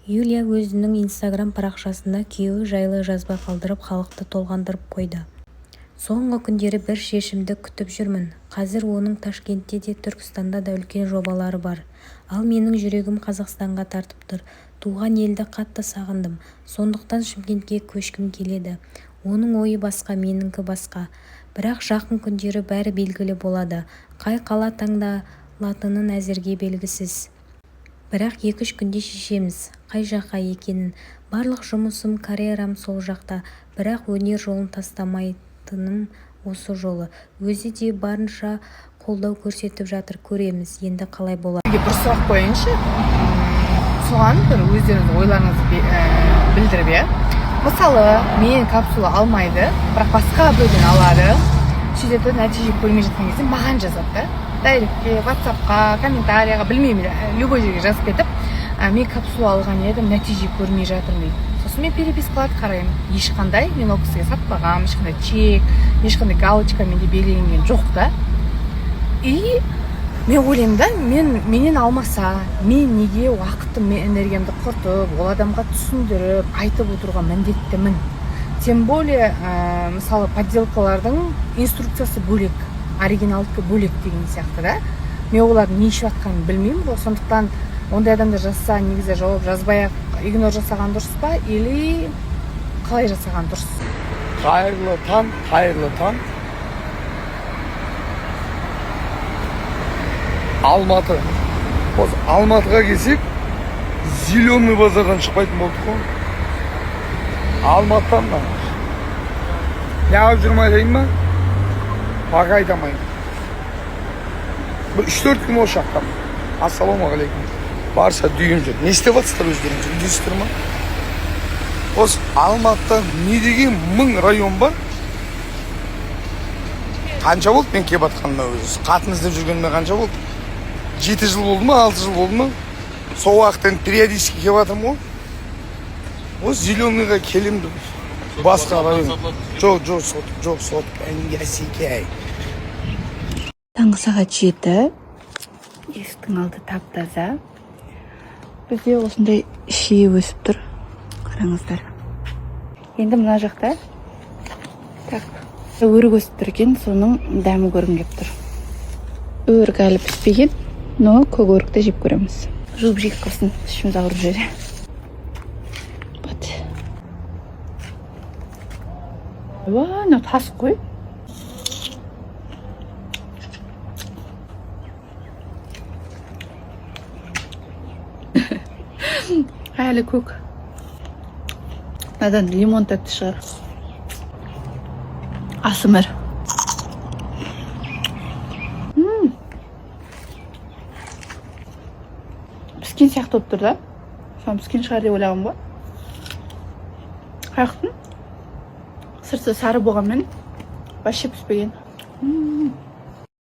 Юлия өзінің Instagram парақшасында күйеуі жайлы жазба қалдырып, халықты толғандырып қойды. Соңғы күндері бір шешімді күтіп жүрмін. Қазір оның Ташкентте де, Түркістанда да үлкен жобалары бар. Ал менің жүрегім Қазақстанға тартып тұр. Туған елді қатты сағындым. Сондықтан Шымкентке көшкім келеді. Оның ойы басқа, меніңкі басқа. Бірақ жақын күндері бәрі белгілі болады. Қай қала таңдалатынын әзірге белгісіз. Бірақ 2-3 күнде шешеміз, қай жаққа екенін. Барлық жұмысым, карьерам сол жақта. Бірақ өнер жолын тастамайтыным осы жолы. Өзі де барынша қолдау көрсетіп жатыр, көреміз. Енді қалай болады? Бір сұрақ қойыңызшы. Соған бір өздеріңіз ойларыңызды білдіріп, мысалы, мен капсула алмайды, бірақ басқа бөлден алады. Сөйтеді, нәтиже көрмей жатқан кезде маған жазады. Дайректке, WhatsApp-қа, комментарияға, білмеймін, любой жерге жазып кетіп, мен капсула алған едім, нәтиже көрмей жатырмын дейді. Сосын мен перепискаларды қараймын. Ешқандай мен ол кісіге сатпағам, ешқандай чек, ешқандай галочка менде белгіленген жоқ та. И мен ойлаймын да, менен алмаса, мен неге уақытым, энергиямды құртып, ол адамға түсіндіріп, айтып отыруға міндеттімін. Тем более, мысалы, подделкалардың инструкциясы бөлек, оригиналдікі бөлек деген сияқты да. Мен олардың не ішіп жатқанын білмеймін ғой. Сондықтан ондай адамдар жазса, негізі жауап жазбай-ақ игнор жасаған дұрыс па, или қалай жасаған дұрыс? Қайырлы таң. Алматы. Осы Алматыға келсек, зеленый базардан шықпайтын болдық қой. Алматыдан ба? Неғып жүрмей айтайын ба? Бағы айтамайын. Бір 3-4 күн ол шақтам. Ассалаумағалейкум. Барша дүйім жүр. Не істеп жатсыздар өздеріңіз? Үйдесіздер ма? Осы Алматыда не деген 1000 район бар? Қанша болды мен келіп жатқаныма өзі? Қатын іздеп жүргеніме қанша болды? 7 жыл болды ма, 6 жыл болды ма? Сол уақыттан периодически келіп жатырмын ғой. Осы зеленыйға келем деп. Басқа район. Жоқ, сот. Әңгәсекей. Таңғы сағат 7. Есіктің алды тап-таза. Бізде осындай шие өсіп тұр. Қараңыздар. Енді мына жақта так, өрік өсіп тұр екен, соның дәмі көргім келіп тұр. Өрік әлі піспеген, но көк өрікті жеп көреміз. Жуып жек қылсын, ішіміз ауырып жүр. Ва, мынау тас қой. Әлі көк. Надан лимон тәтті шығар. Асымыр. Піскен сияқты болып тұр да. Соны піскен шығар деп ойлағым ғой. Қайықтың сырты сары болғанмен вообще піспеген.